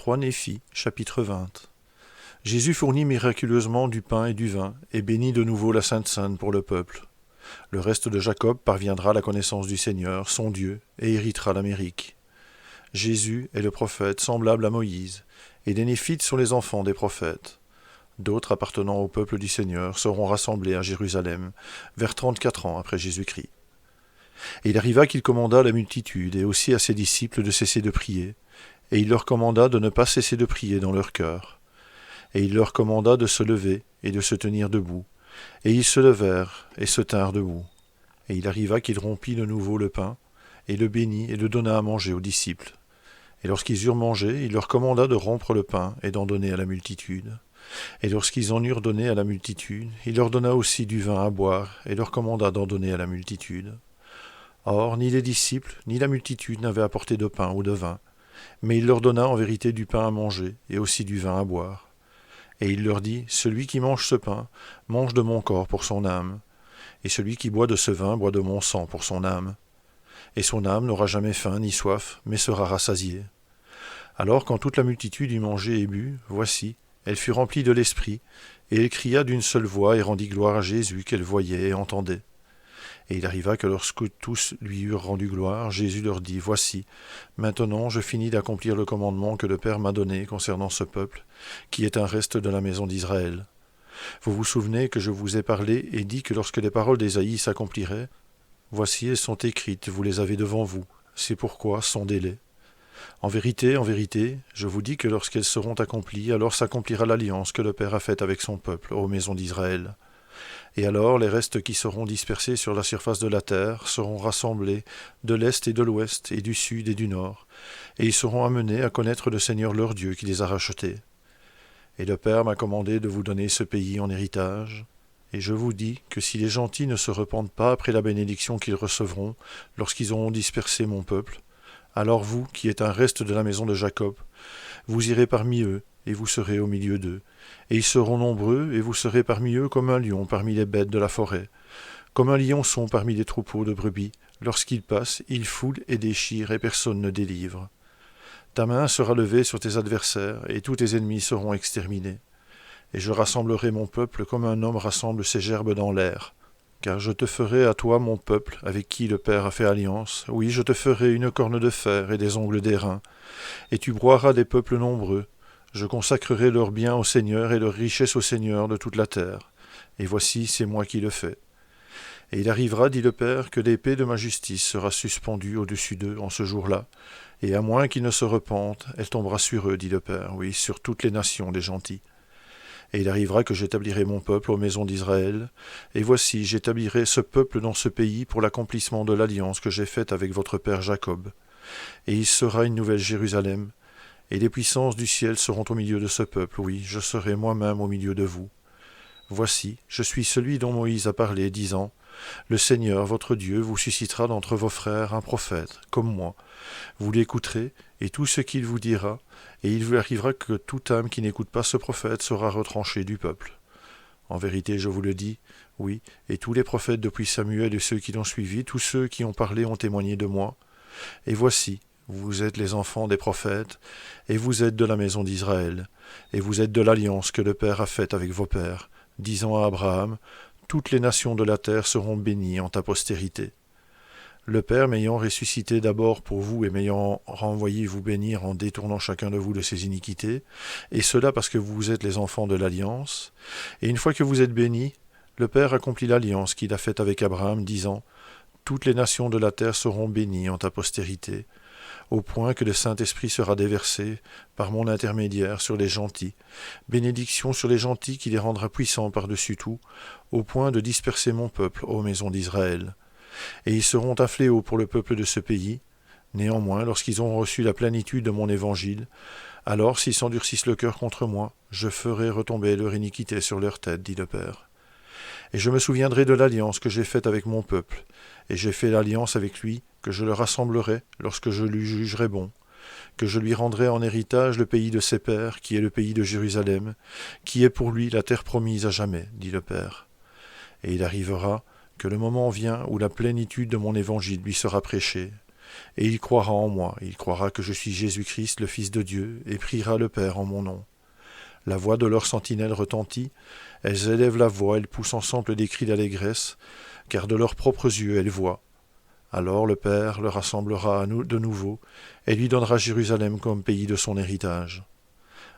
3 Néphi, chapitre 20. Jésus fournit miraculeusement du pain et du vin, et bénit de nouveau la Sainte Seine pour le peuple. Le reste de Jacob parviendra à la connaissance du Seigneur, son Dieu, et héritera l'Amérique. Jésus est le prophète semblable à Moïse, et les Néphites sont les enfants des prophètes. D'autres appartenant au peuple du Seigneur seront rassemblés à Jérusalem, vers 34 ans après Jésus-Christ. Et il arriva qu'il commanda à la multitude et aussi à ses disciples de cesser de prier, et il leur commanda de ne pas cesser de prier dans leur cœur. Et il leur commanda de se lever et de se tenir debout. Et ils se levèrent et se tinrent debout. Et il arriva qu'il rompit de nouveau le pain, et le bénit et le donna à manger aux disciples. Et lorsqu'ils eurent mangé, il leur commanda de rompre le pain et d'en donner à la multitude. Et lorsqu'ils en eurent donné à la multitude, il leur donna aussi du vin à boire, et leur commanda d'en donner à la multitude. Or, ni les disciples, ni la multitude n'avaient apporté de pain ou de vin, mais il leur donna en vérité du pain à manger, et aussi du vin à boire. Et il leur dit, celui qui mange ce pain, mange de mon corps pour son âme, et celui qui boit de ce vin, boit de mon sang pour son âme. Et son âme n'aura jamais faim ni soif, mais sera rassasiée. Alors, quand toute la multitude eut mangé et bu, voici, elle fut remplie de l'Esprit, et elle cria d'une seule voix et rendit gloire à Jésus qu'elle voyait et entendait. Et il arriva que lorsque tous lui eurent rendu gloire, Jésus leur dit, « Voici, maintenant je finis d'accomplir le commandement que le Père m'a donné concernant ce peuple, qui est un reste de la maison d'Israël. Vous vous souvenez que je vous ai parlé et dit que lorsque les paroles d'Ésaïe s'accompliraient, voici elles sont écrites, vous les avez devant vous, c'est pourquoi sondez-les. En vérité, je vous dis que lorsqu'elles seront accomplies, alors s'accomplira l'alliance que le Père a faite avec son peuple, aux maisons d'Israël. Et alors les restes qui seront dispersés sur la surface de la terre seront rassemblés de l'est et de l'ouest et du sud et du nord, et ils seront amenés à connaître le Seigneur leur Dieu qui les a rachetés. Et le Père m'a commandé de vous donner ce pays en héritage, et je vous dis que si les gentils ne se repentent pas après la bénédiction qu'ils recevront lorsqu'ils auront dispersé mon peuple, alors vous, qui êtes un reste de la maison de Jacob, vous irez parmi eux, et vous serez au milieu d'eux. Et ils seront nombreux, et vous serez parmi eux comme un lion parmi les bêtes de la forêt, comme un lionceau parmi les troupeaux de brebis. Lorsqu'il passe, il foule et déchire, et personne ne délivre. Ta main sera levée sur tes adversaires, et tous tes ennemis seront exterminés. Et je rassemblerai mon peuple comme un homme rassemble ses gerbes dans l'air. Car je te ferai à toi, mon peuple, avec qui le Père a fait alliance. Oui, je te ferai une corne de fer et des ongles d'airain. Et tu broieras des peuples nombreux. Je consacrerai leurs biens au Seigneur et leurs richesses au Seigneur de toute la terre. Et voici, c'est moi qui le fais. Et il arrivera, dit le Père, que l'épée de ma justice sera suspendue au-dessus d'eux en ce jour-là. Et à moins qu'ils ne se repentent, elle tombera sur eux, dit le Père, oui, sur toutes les nations des gentils. Et il arrivera que j'établirai mon peuple aux maisons d'Israël. Et voici, j'établirai ce peuple dans ce pays pour l'accomplissement de l'alliance que j'ai faite avec votre père Jacob. Et il sera une nouvelle Jérusalem. Et les puissances du ciel seront au milieu de ce peuple, oui, je serai moi-même au milieu de vous. Voici, je suis celui dont Moïse a parlé, disant, « Le Seigneur, votre Dieu, vous suscitera d'entre vos frères un prophète, comme moi. Vous l'écouterez, et tout ce qu'il vous dira, et il vous arrivera que toute âme qui n'écoute pas ce prophète sera retranchée du peuple. En vérité, je vous le dis, oui, et tous les prophètes depuis Samuel et ceux qui l'ont suivi, tous ceux qui ont parlé ont témoigné de moi. Et voici, vous êtes les enfants des prophètes, et vous êtes de la maison d'Israël, et vous êtes de l'alliance que le Père a faite avec vos pères, disant à Abraham, « Toutes les nations de la terre seront bénies en ta postérité. » Le Père m'ayant ressuscité d'abord pour vous et m'ayant renvoyé vous bénir en détournant chacun de vous de ses iniquités, et cela parce que vous êtes les enfants de l'alliance, et une fois que vous êtes bénis, le Père accomplit l'alliance qu'il a faite avec Abraham, disant, « Toutes les nations de la terre seront bénies en ta postérité. » au point que le Saint-Esprit sera déversé, par mon intermédiaire, sur les gentils. Bénédiction sur les gentils qui les rendra puissants par-dessus tout, au point de disperser mon peuple aux maisons d'Israël. Et ils seront un fléau pour le peuple de ce pays. Néanmoins, lorsqu'ils auront reçu la plénitude de mon évangile, alors s'ils s'endurcissent le cœur contre moi, je ferai retomber leur iniquité sur leur tête, dit le Père. Et je me souviendrai de l'alliance que j'ai faite avec mon peuple, et j'ai fait l'alliance avec lui, que je le rassemblerai lorsque je lui jugerai bon, que je lui rendrai en héritage le pays de ses pères, qui est le pays de Jérusalem, qui est pour lui la terre promise à jamais, dit le Père. Et il arrivera que le moment vient où la plénitude de mon évangile lui sera prêchée, et il croira en moi, il croira que je suis Jésus-Christ, le Fils de Dieu, et priera le Père en mon nom. La voix de leurs sentinelles retentit, elles élèvent la voix, elles poussent ensemble des cris d'allégresse, car de leurs propres yeux elles voient. Alors le Père le rassemblera à nous de nouveau, et lui donnera Jérusalem comme pays de son héritage.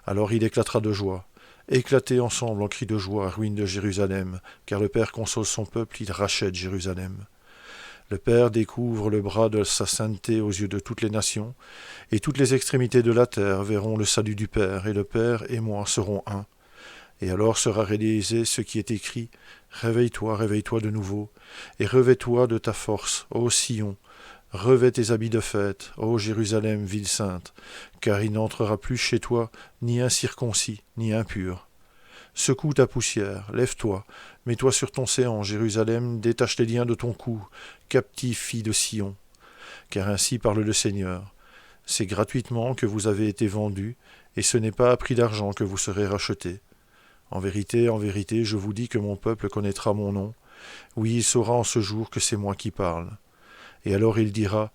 Alors il éclatera de joie. Éclatez ensemble en cris de joie, ruine de Jérusalem, car le Père console son peuple, il rachète Jérusalem. Le Père découvre le bras de sa sainteté aux yeux de toutes les nations, et toutes les extrémités de la terre verront le salut du Père, et le Père et moi serons un. Et alors sera réalisé ce qui est écrit, réveille-toi de nouveau, et revêt-toi de ta force, ô Sion, revêt tes habits de fête, ô Jérusalem, ville sainte, car il n'entrera plus chez toi ni incirconcis, ni impur. Secoue ta poussière, lève-toi, mets-toi sur ton séant, Jérusalem, détache les liens de ton cou, captive fille de Sion. Car ainsi parle le Seigneur. C'est gratuitement que vous avez été vendus, et ce n'est pas à prix d'argent que vous serez rachetés. En vérité, je vous dis que mon peuple connaîtra mon nom. Oui, il saura en ce jour que c'est moi qui parle. Et alors il dira,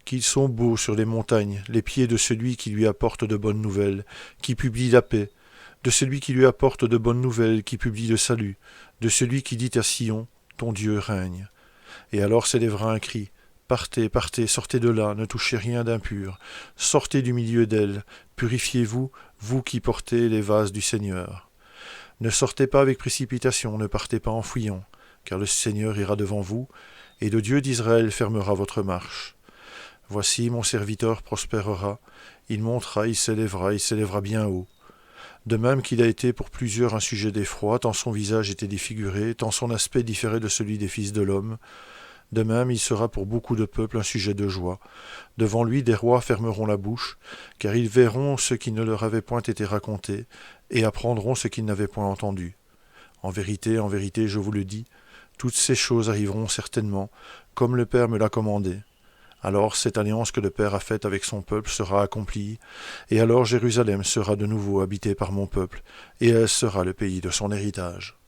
qu'ils sont beaux sur les montagnes, les pieds de celui qui lui apporte de bonnes nouvelles, qui publie la paix, de celui qui lui apporte de bonnes nouvelles, qui publie le salut, de celui qui dit à Sion, ton Dieu règne. Et alors s'élèvera un cri, partez, partez, sortez de là, ne touchez rien d'impur, sortez du milieu d'elle, purifiez-vous, vous qui portez les vases du Seigneur. Ne sortez pas avec précipitation, ne partez pas en fuyant, car le Seigneur ira devant vous, et le Dieu d'Israël fermera votre marche. Voici mon serviteur prospérera, il montera, il s'élèvera bien haut. De même qu'il a été pour plusieurs un sujet d'effroi, tant son visage était défiguré, tant son aspect différait de celui des fils de l'homme, de même il sera pour beaucoup de peuples un sujet de joie. Devant lui des rois fermeront la bouche, car ils verront ce qui ne leur avait point été raconté, et apprendront ce qu'ils n'avaient point entendu. En vérité, je vous le dis, toutes ces choses arriveront certainement, comme le Père me l'a commandé. Alors cette alliance que le Père a faite avec son peuple sera accomplie, et alors Jérusalem sera de nouveau habitée par mon peuple, et elle sera le pays de son héritage.